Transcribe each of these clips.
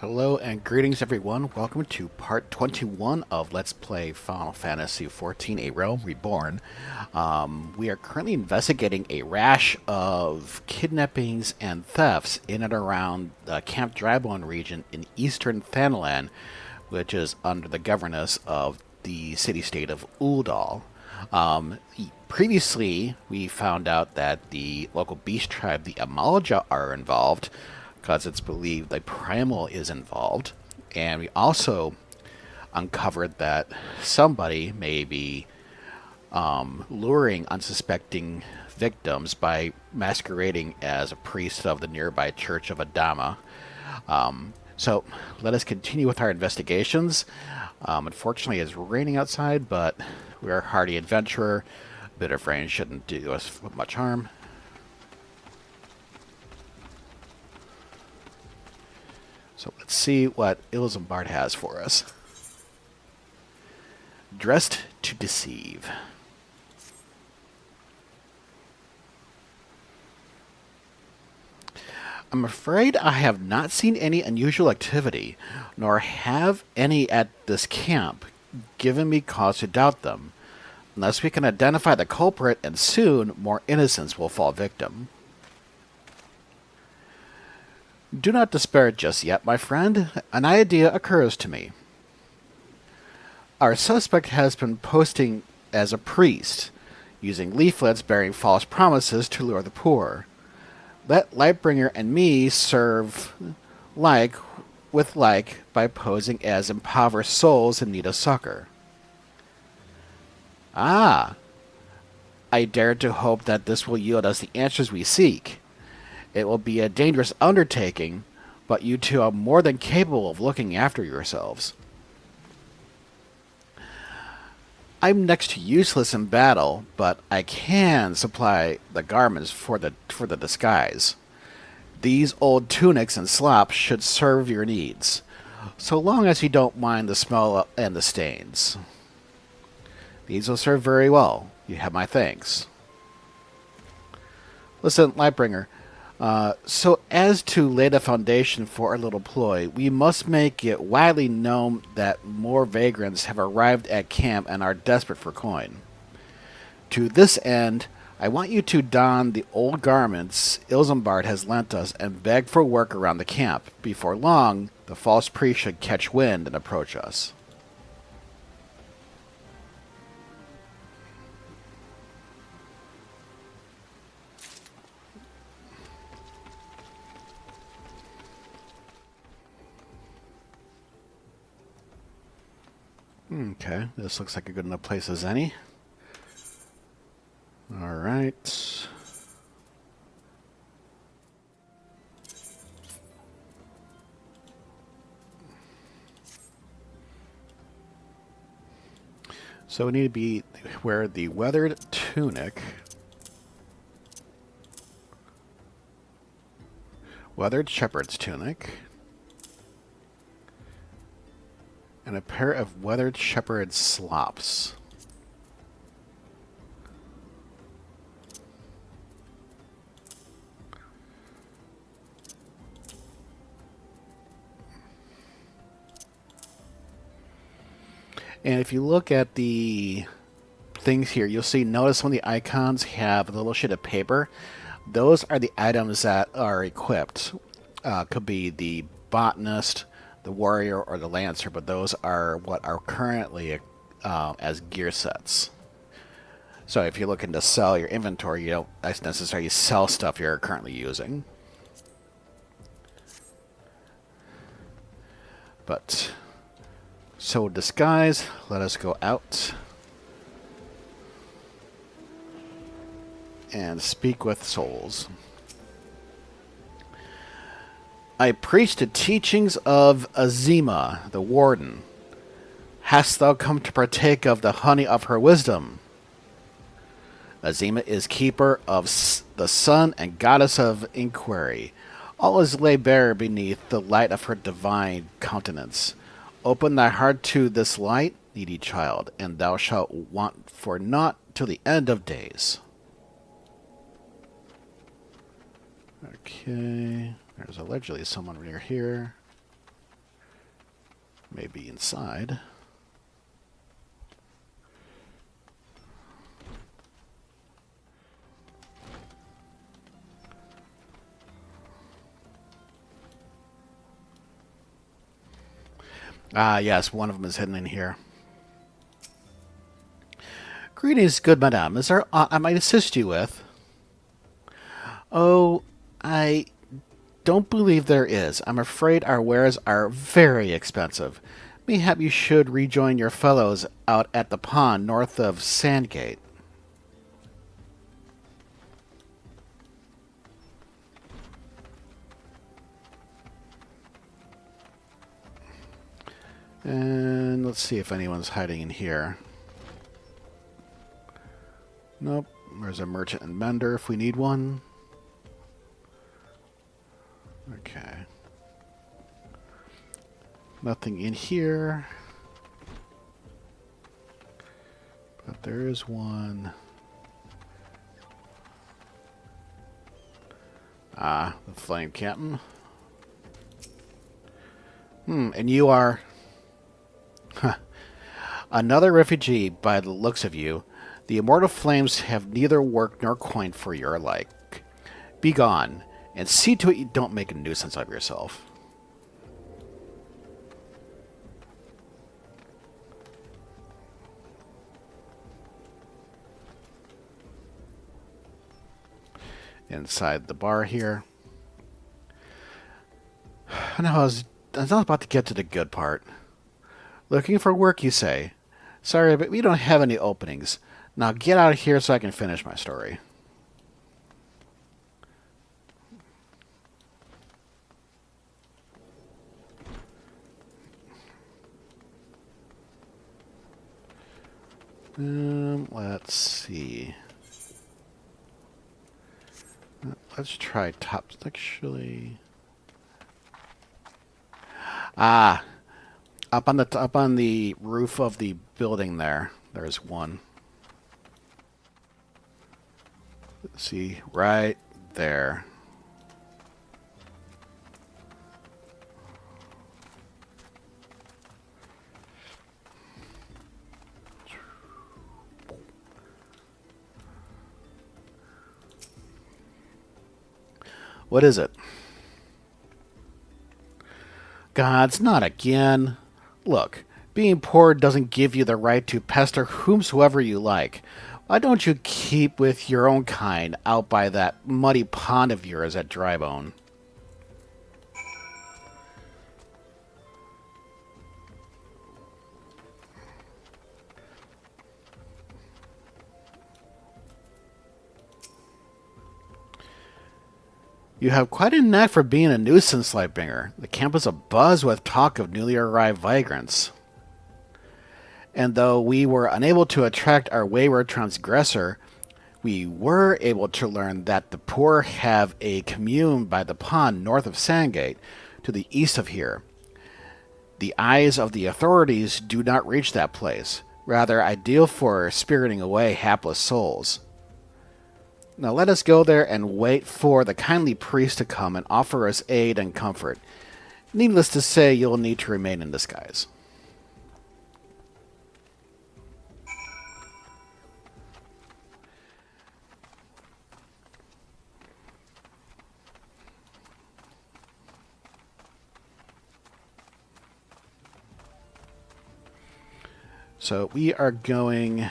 Hello and greetings everyone. Welcome to part 21 of Let's Play Final Fantasy XIV, A Realm Reborn. We are currently investigating a rash of kidnappings and thefts in and around the Camp Drybone region in eastern Thanalan, which is under the governance of the city-state of Uldal. Previously, we found out that the local beast tribe, the Amalja, are involved, because it's believed the primal is involved. And we also uncovered that somebody may be luring unsuspecting victims by masquerading as a priest of the nearby Church of Adama. So let us continue with our investigations. Unfortunately, it's raining outside, but we're a hardy adventurer. A bit of rain shouldn't do us much harm. So let's see what Eorzea has for us. Dressed to deceive. I'm afraid I have not seen any unusual activity, nor have any at this camp, giving me cause to doubt them. Unless we can identify the culprit, and soon more innocents will fall victim. Do not despair just yet, my friend. An idea occurs to me. Our suspect has been posting as a priest, using leaflets bearing false promises to lure the poor. Let Lightbringer and me serve like with like by posing as impoverished souls in need of succor. Ah, I dare to hope that this will yield us the answers we seek. It will be a dangerous undertaking, but you two are more than capable of looking after yourselves. I'm next to useless in battle, but I can supply the garments for the disguise. These old tunics and slops should serve your needs, so long as you don't mind the smell and the stains. These will serve very well. You have my thanks. Listen, Lightbringer. So as to lay the foundation for our little ploy, we must make it widely known that more vagrants have arrived at camp and are desperate for coin. To this end, I want you to don the old garments Eorzea has lent us and beg for work around the camp. Before long, the false priest should catch wind and approach us. Okay, this looks like a good enough place as any. Alright. So we need to wear the weathered tunic. Weathered shepherd's tunic. And a pair of weathered shepherd slops. And if you look at the things here, you'll notice when the icons have a little sheet of paper, those are the items that are equipped. Could be the botanist, the warrior, or the lancer, but those are what are currently as gear sets. So if you're looking to sell your inventory, you don't necessarily sell stuff you're currently using. But so disguise, let us go out and speak with souls. I preach the teachings of Azima, the warden. Hast thou come to partake of the honey of her wisdom? Azima is keeper of the sun and goddess of inquiry. All is laid bare beneath the light of her divine countenance. Open thy heart to this light, needy child, and thou shalt want for naught till the end of days. Okay. There's allegedly someone near here. Maybe inside. Ah, yes, one of them is hidden in here. Greetings, good madame. Is there aught I might assist you with? Oh, I don't believe there is. I'm afraid our wares are very expensive. Mayhap you should rejoin your fellows out at the pond north of Sandgate. And let's see if anyone's hiding in here. Nope. There's a merchant and mender if we need one. Okay. Nothing in here. But there is one. Ah, the flame captain. And you are... Huh. Another refugee by the looks of you. The immortal flames have neither work nor coin for your like. Be gone, and see to it you don't make a nuisance of yourself. Inside the bar here. I know I was not about to get to the good part. Looking for work, you say? Sorry, but we don't have any openings. Now get out of here so I can finish my story. Let's see. Let's try top. Actually, up on the roof of the building there. There's one. Let's see, right there. What is it? Gods, not again. Look, being poor doesn't give you the right to pester whomsoever you like. Why don't you keep with your own kind out by that muddy pond of yours at Drybone? You have quite a knack for being a nuisance, Lightbringer. The camp is abuzz with talk of newly arrived vagrants. And though we were unable to attract our wayward transgressor, we were able to learn that the poor have a commune by the pond north of Sandgate, to the east of here. The eyes of the authorities do not reach that place, rather ideal for spiriting away hapless souls. Now let us go there and wait for the kindly priest to come and offer us aid and comfort. Needless to say, you'll need to remain in disguise. So we are going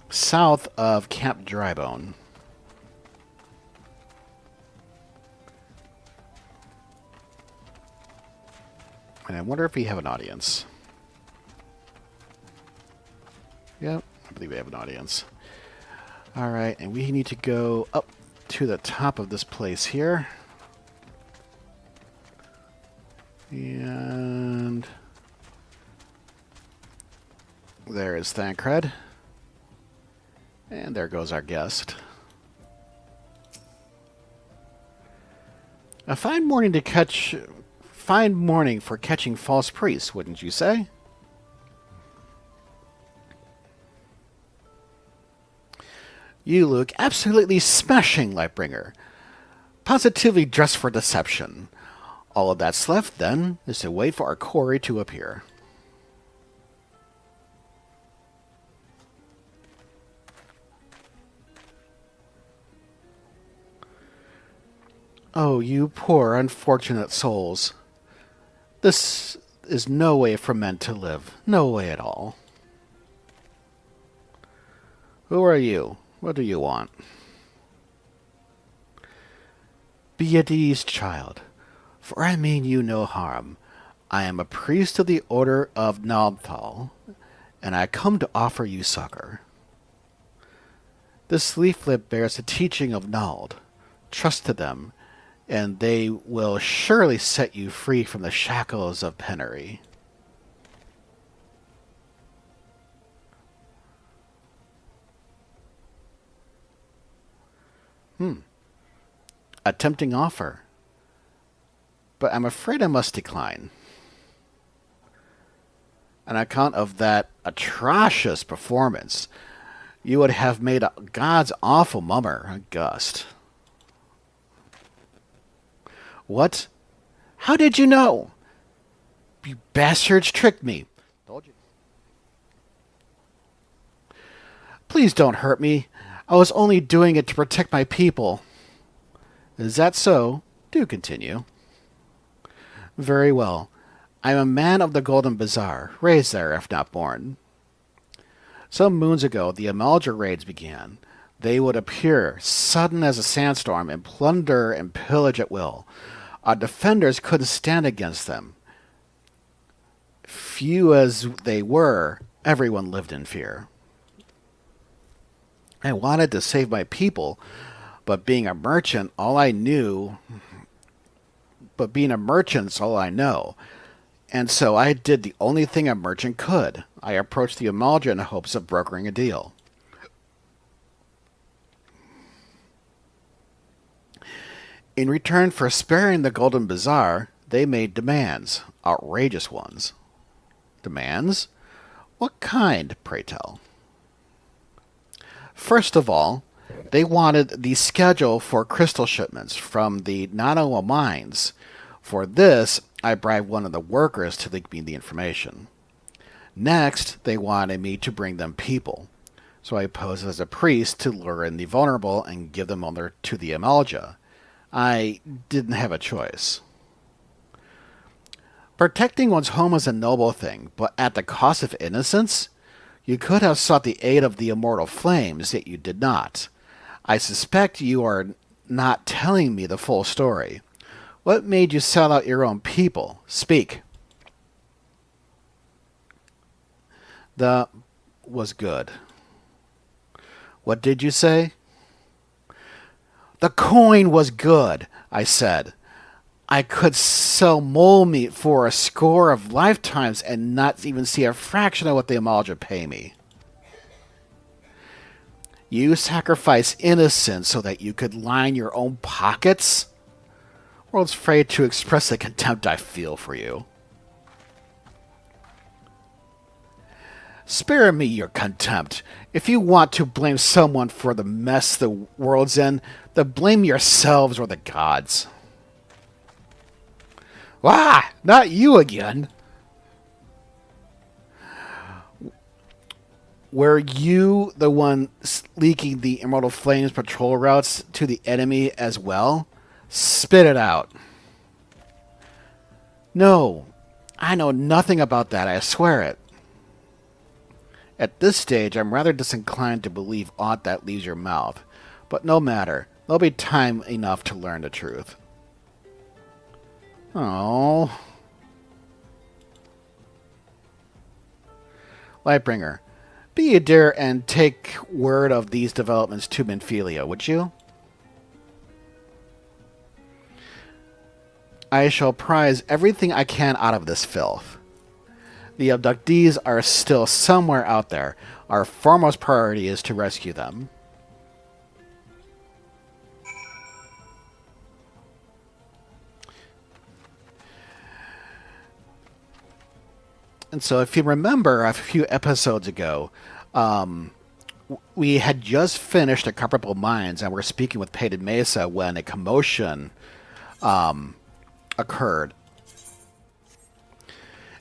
south of Camp Drybone. And I wonder if we have an audience. Yep, I believe we have an audience. Alright, and we need to go up to the top of this place here. And there is Thancred. And there goes our guest. A fine morning for catching false priests, wouldn't you say? You look absolutely smashing, Lightbringer. Positively dressed for deception. All of that's left, then, is to wait for our quarry to appear. Oh, you poor, unfortunate souls. This is no way for men to live. No way at all. Who are you? What do you want? Be at ease, child, for I mean you no harm. I am a priest of the Order of Nalthal, and I come to offer you succor. This leaflet bears the teaching of Nald. Trust to them, and they will surely set you free from the shackles of penury. A tempting offer, but I'm afraid I must decline. On account of that atrocious performance, you would have made a God's awful mummer a gust. What? How did you know? You bastards tricked me. Told you. Please don't hurt me. I was only doing it to protect my people. Is that so? Do continue. Very well. I am a man of the Golden Bazaar, raised there, if not born. Some moons ago, the Amalja raids began. They would appear, sudden as a sandstorm, and plunder and pillage at will. Our defenders couldn't stand against them. Few as they were, everyone lived in fear. I wanted to save my people, but being a merchant's all I know. And so I did the only thing a merchant could. I approached the Amalja in the hopes of brokering a deal. In return for sparing the Golden Bazaar, they made demands, outrageous ones. Demands? What kind, pray tell? First of all, they wanted the schedule for crystal shipments from the Nanawa mines. For this, I bribed one of the workers to leak me the information. Next, they wanted me to bring them people. So I posed as a priest to lure in the vulnerable and give them over to the Amalja. I didn't have a choice. Protecting one's home is a noble thing, but at the cost of innocence? You could have sought the aid of the immortal flames, yet you did not. I suspect you are not telling me the full story. What made you sell out your own people? Speak. The was good. What did you say? The coin was good, I said. I could sell mole meat for a score of lifetimes and not even see a fraction of what the Amalja pay me. You sacrifice innocence so that you could line your own pockets? World's afraid to express the contempt I feel for you. Spare me your contempt. If you want to blame someone for the mess the world's in, then blame yourselves or the gods. Wah! Not you again! Were you the one leaking the Immortal Flames patrol routes to the enemy as well? Spit it out. No, I know nothing about that, I swear it. At this stage, I'm rather disinclined to believe aught that leaves your mouth. But no matter, there'll be time enough to learn the truth. Oh. Lightbringer, be a dear and take word of these developments to Minfilia, would you? I shall prize everything I can out of this filth. The abductees are still somewhere out there. Our foremost priority is to rescue them. And so if you remember a few episodes ago, we had just finished the Comparable Minds and we're speaking with Pated Mesa when a commotion occurred.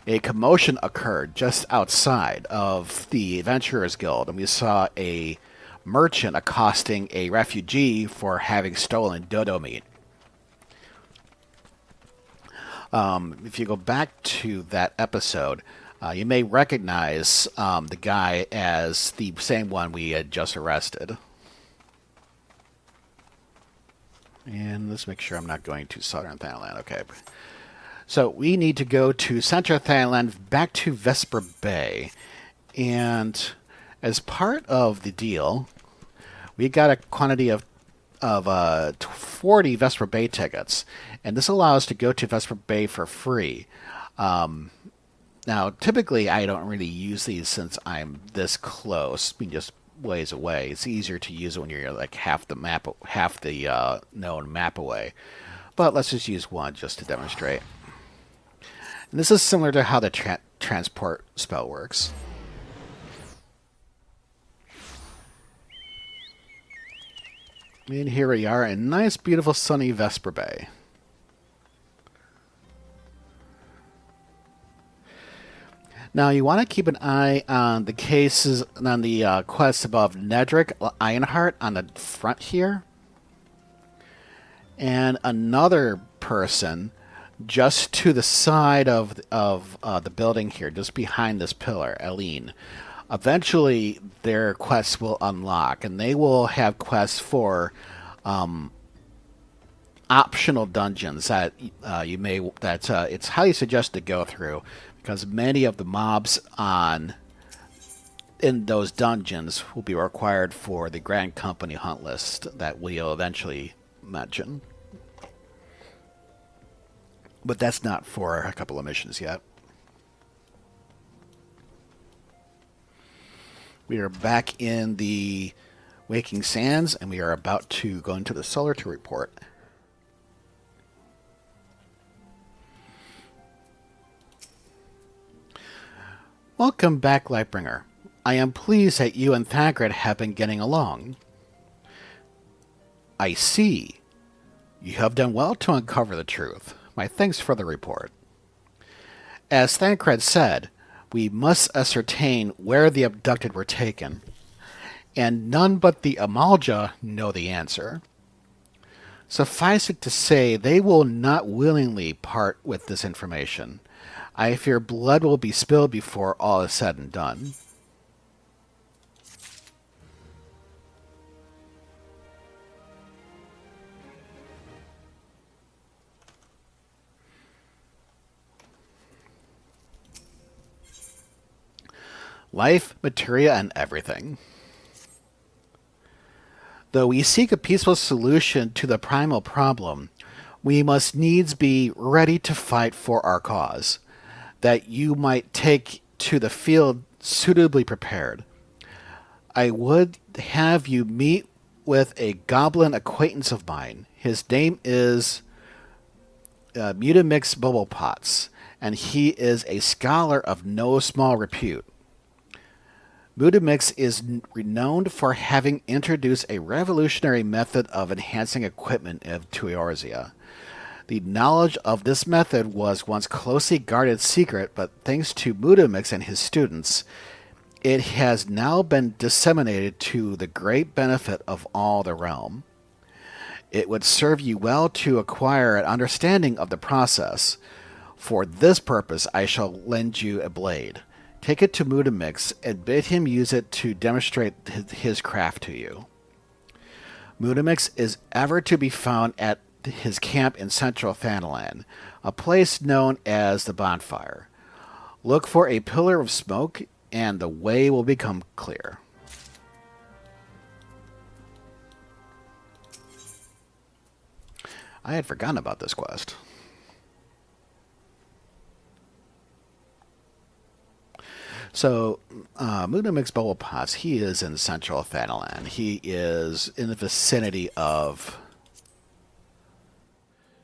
A commotion occurred just outside of the Adventurers Guild, and we saw a merchant accosting a refugee for having stolen dodo meat. If you go back to that episode, you may recognize the guy as the same one we had just arrested. And let's make sure I'm not going to Southern Thailand. Okay. So we need to go to Central Thailand, back to Vesper Bay. And as part of the deal, we got a quantity of 40 Vesper Bay tickets. And this allows us to go to Vesper Bay for free. Now, typically, I don't really use these since I'm this close. I mean, just ways away. It's easier to use it when you're like half the known map away. But let's just use one just to demonstrate. And this is similar to how the transport spell works. And here we are in nice, beautiful, sunny Vesper Bay. Now, you want to keep an eye on the cases, on the quests above Nedrick Ironheart on the front here. And another person just to the side of the building here, just behind this pillar, Eileen. Eventually, their quests will unlock, and they will have quests for optional dungeons that it's highly suggested to go through, because many of the mobs in those dungeons will be required for the Grand Company hunt list that we'll eventually mention. But that's not for a couple of missions yet. We are back in the Waking Sands, and we are about to go into the Solar to report. Welcome back, Lightbringer. I am pleased that you and Thagrid have been getting along. I see. You have done well to uncover the truth. My thanks for the report. As Thancred said, we must ascertain where the abducted were taken, and none but the Amalja know the answer. Suffice it to say, they will not willingly part with this information. I fear blood will be spilled before all is said and done. Life, materia, and everything. Though we seek a peaceful solution to the primal problem, we must needs be ready to fight for our cause, that you might take to the field suitably prepared. I would have you meet with a goblin acquaintance of mine. His name is Mutamix Bubblepots, and he is a scholar of no small repute. Mutamix is renowned for having introduced a revolutionary method of enhancing equipment to Eorzea. The knowledge of this method was once closely guarded secret, but thanks to Mutamix and his students, it has now been disseminated to the great benefit of all the realm. It would serve you well to acquire an understanding of the process. For this purpose, I shall lend you a blade. Take it to Mutamix and bid him use it to demonstrate his craft to you. Mutamix is ever to be found at his camp in Central Thanalan, a place known as the Bonfire. Look for a pillar of smoke, and the way will become clear. I had forgotten about this quest. So, Mutamix Bubblepots, he is in Central Thanalan. He is in the vicinity of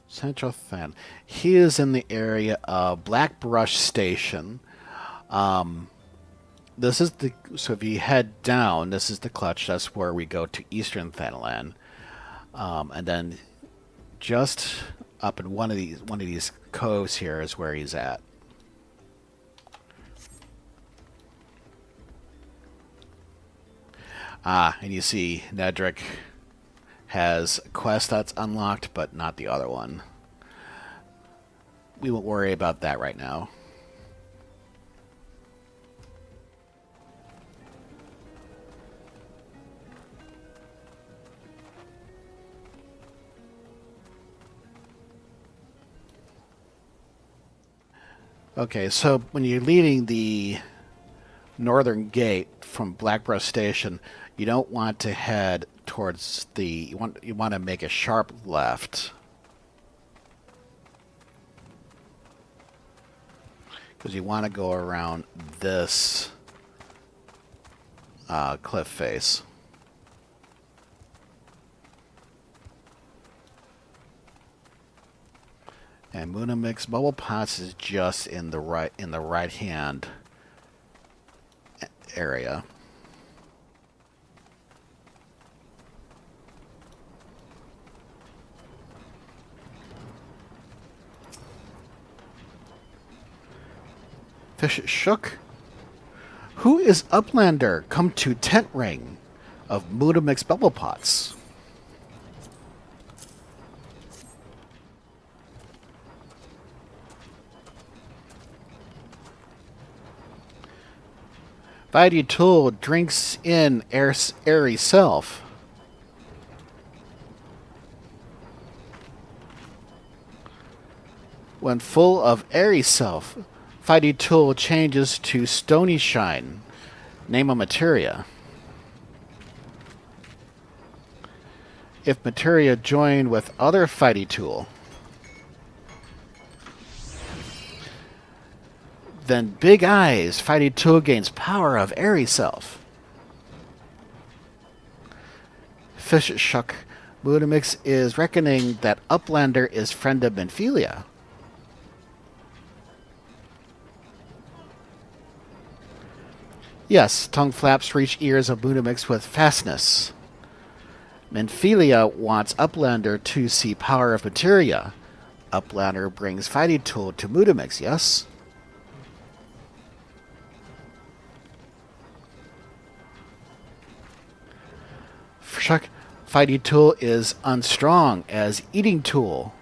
Central Than. He is in the area of Blackbrush Station. This is the, so if you head down, this is the clutch. That's where we go to Eastern Thanalan. And then just up in one of these coves here is where he's at. And you see Nedrick has a quest that's unlocked, but not the other one. We won't worry about that right now. Okay, so when you're leaving the northern gate from Blackbrush Station, you don't want to head towards the... You want to make a sharp left. Because you want to go around this cliff face. And Munimic's Bubble Pots is just in the right hand area. Fish shook. Who is Uplander? Come to tent ring of Munimic's Bubble Pots. Vidi Tool drinks in airy self. When full of airy self, Vidi Tool changes to stony shine. Name a Materia. If Materia joined with other Vidi Tool, then Big Eyes, Vidi Tool gains power of airy self. Fish Shuck, Munimix is reckoning that Uplander is friend of Menphilia. Yes, tongue flaps reach ears of Munimix with fastness. Menphilia wants Uplander to see power of Materia. Uplander brings Vidi Tool to Munimix, yes? Shuck, Vidi Tool is unstrong as eating tool.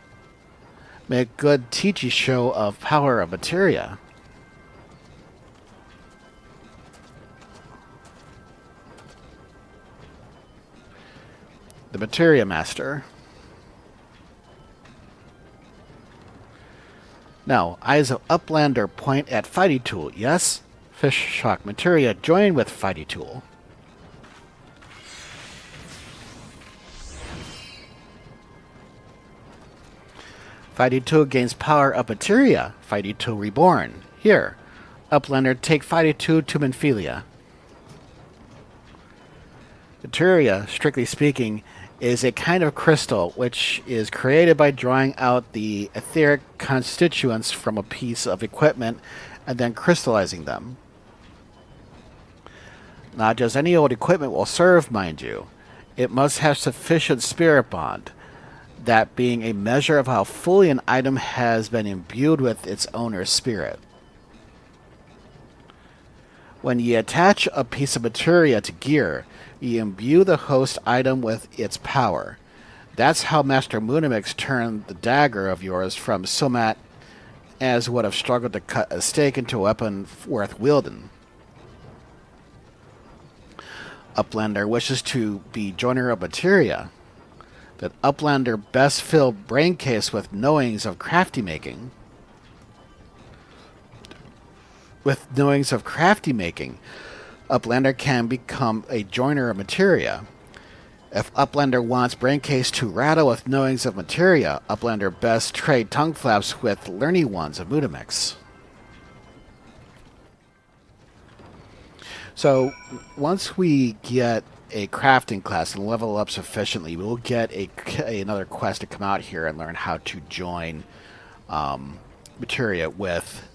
Make good teachy show of power of Materia. The Materia Master. Now, eyes of Uplander point at Vidi Tool, yes? Fish Shock Materia join with Vidi Tool. Vidi Tool gains power of Materia. Vidi Tool reborn. Here, Uplander take Vidi Tool to Menphilia. Materia, strictly speaking, is a kind of crystal which is created by drawing out the etheric constituents from a piece of equipment and then crystallizing them. Not just any old equipment will serve, mind you. It must have sufficient spirit bond, that being a measure of how fully an item has been imbued with its owner's spirit. When ye attach a piece of materia to gear, ye imbue the host item with its power. That's how Master Munimix turned the dagger of yours from Somat as would have struggled to cut a stake into a weapon worth wielding. Uplander wishes to be joiner of Materia. That Uplander best fill brain case with knowings of crafty making. With knowings of crafty making, Uplander can become a joiner of Materia. If Uplander wants Braincase to rattle with knowings of Materia, Uplander best trade tongue flaps with learny ones of Munimix. So, once we get a crafting class and level up sufficiently, we'll get another quest to come out here and learn how to join Materia with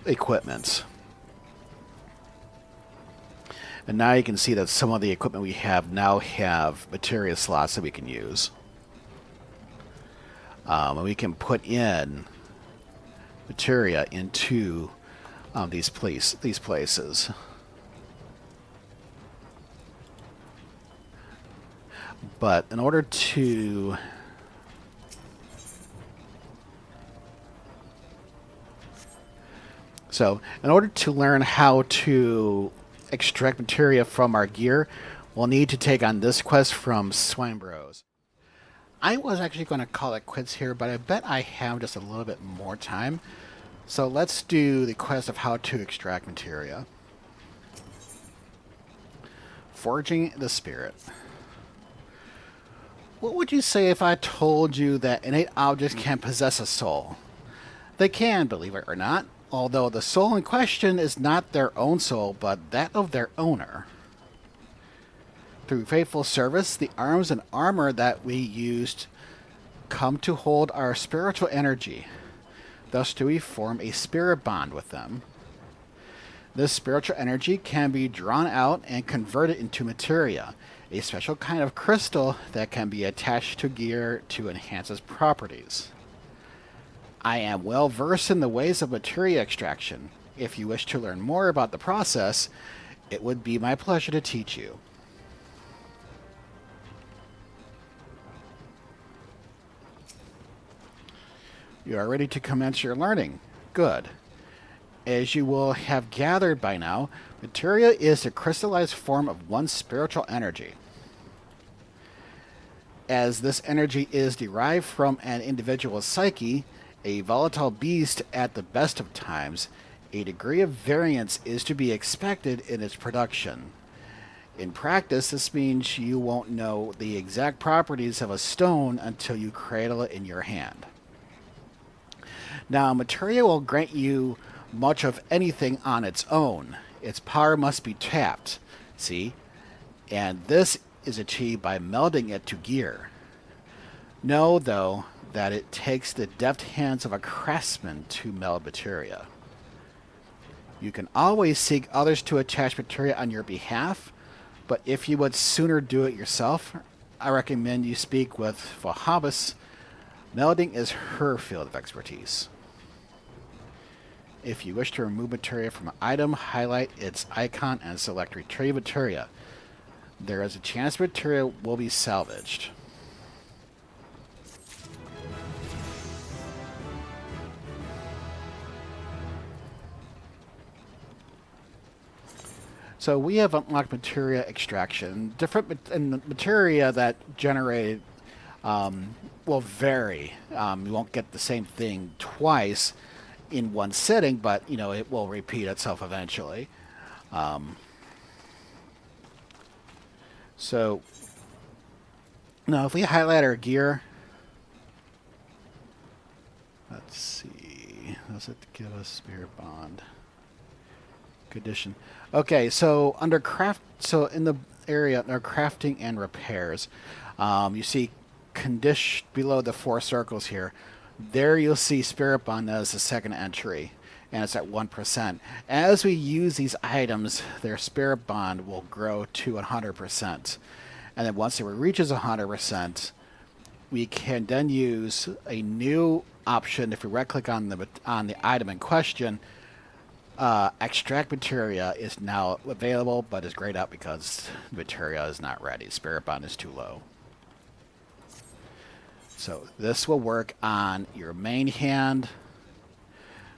equipments. And now you can see that some of the equipment we have now have materia slots that we can use. And we can put in materia into these places. But in order to learn how to extract materia from our gear, we'll need to take on this quest from Swine Bros. I was actually going to call it quits here, but I bet I have just a little bit more time. So let's do the quest of how to extract materia. Forging the Spirit. What would you say if I told you that innate objects can possess a soul? They can, believe it or not, although the soul in question is not their own soul, but that of their owner. Through faithful service, the arms and armor that we used come to hold our spiritual energy. Thus do we form a spirit bond with them. This spiritual energy can be drawn out and converted into materia, a special kind of crystal that can be attached to gear to enhance its properties. I am well versed in the ways of materia extraction. If you wish to learn more about the process, it would be my pleasure to teach you. You are ready to commence your learning. Good. As you will have gathered by now, materia is the crystallized form of one's spiritual energy. As this energy is derived from an individual's psyche, a volatile beast at the best of times, a degree of variance is to be expected in its production. In practice, this means you won't know the exact properties of a stone until you cradle it in your hand. Now, materia will grant you much of anything on its own. Its power must be tapped, see? And this is achieved by melding it to gear. Know, though, that it takes the deft hands of a craftsman to meld materia. You can always seek others to attach materia on your behalf, but if you would sooner do it yourself, I recommend you speak with Fahabus. Melding is her field of expertise. If you wish to remove materia from an item, highlight its icon and select Retrieve Materia. There is a chance materia will be salvaged. So we have unlocked materia extraction. Different materia that generated will vary. You won't get the same thing twice in one sitting, but you know it will repeat itself eventually. So now if we highlight our gear, let's see, does it give us spirit bond condition? Okay, so under craft, so in the area under crafting and repairs, you see condition below the 4 circles here. There you'll see Spirit Bond as the second entry, and it's at 1%. As we use these items, their Spirit Bond will grow to 100%. And then once it reaches 100%, we can then use a new option. If we right-click on the item in question, extract materia is now available, but is grayed out because materia is not ready. Spirit Bond is too low. So this will work on your main hand.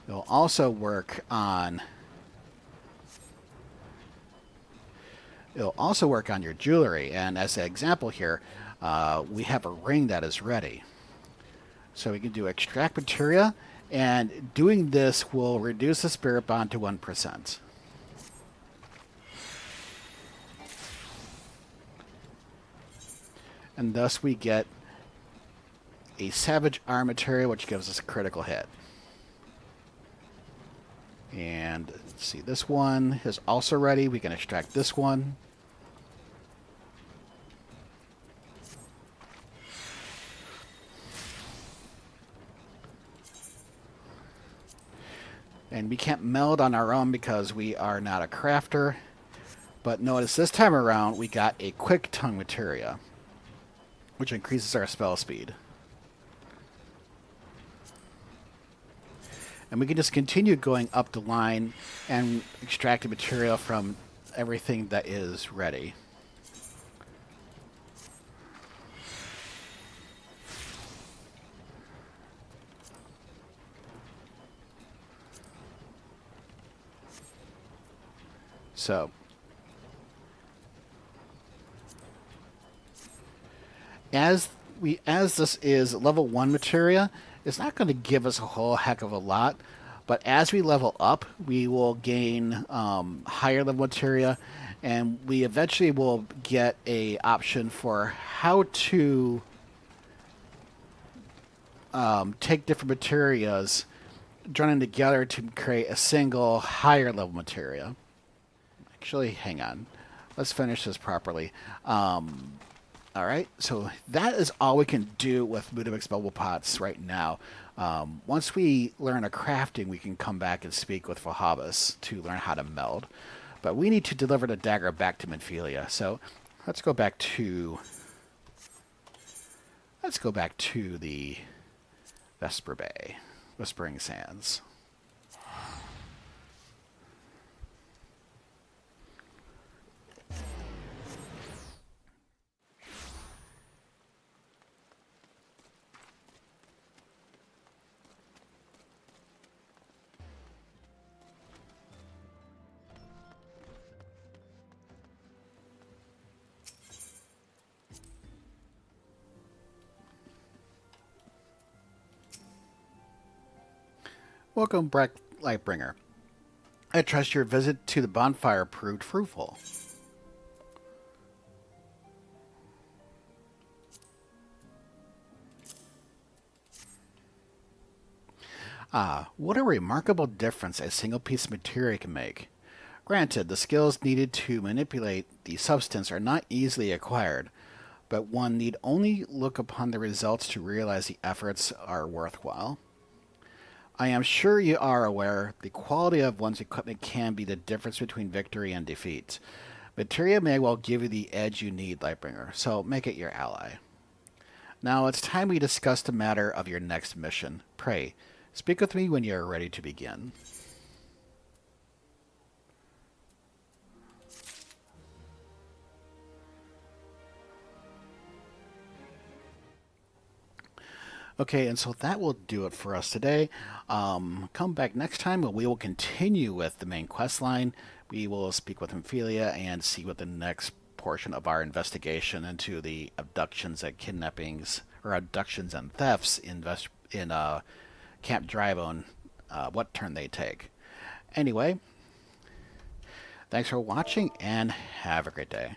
It will also work on your jewelry. And as an example here, we have a ring that is ready. So we can do extract materia, and doing this will reduce the spirit bond to 1%. And thus we get a Savage Arm Materia, which gives us a critical hit. And let's see, this one is also ready. We can extract this one. And we can't meld on our own because we are not a crafter. But notice this time around we got a quick tongue materia, which increases our spell speed. And we can just continue going up the line and extracting material from everything that is ready. So, as this is level 1 materia, it's not going to give us a whole heck of a lot, but as we level up, we will gain higher level materia, and we eventually will get a option for how to take different materias, join them together to create a single higher level materia. Actually, hang on. Let's finish this properly. Alright, so that is all we can do with Ludwig's bubble pots right now. Once we learn a crafting, we can come back and speak with Vahabas to learn how to meld. But we need to deliver the dagger back to Minfilia. So let's go back to the Vesper Bay, Whispering Sands. Welcome, Black Lightbringer. I trust your visit to the bonfire proved fruitful. Ah, what a remarkable difference a single piece of materia can make. Granted, the skills needed to manipulate the substance are not easily acquired, but one need only look upon the results to realize the efforts are worthwhile. I am sure you are aware the quality of one's equipment can be the difference between victory and defeat. Materia may well give you the edge you need, Lightbringer, so make it your ally. Now it's time we discuss the matter of your next mission. Pray, speak with me when you are ready to begin. Okay, and so that will do it for us today. Come back next time when we will continue with the main quest line. We will speak with Minfilia and see what the next portion of our investigation into the abductions and kidnappings, or abductions and thefts in Camp Drybone, what turn they take. Anyway, thanks for watching and have a great day.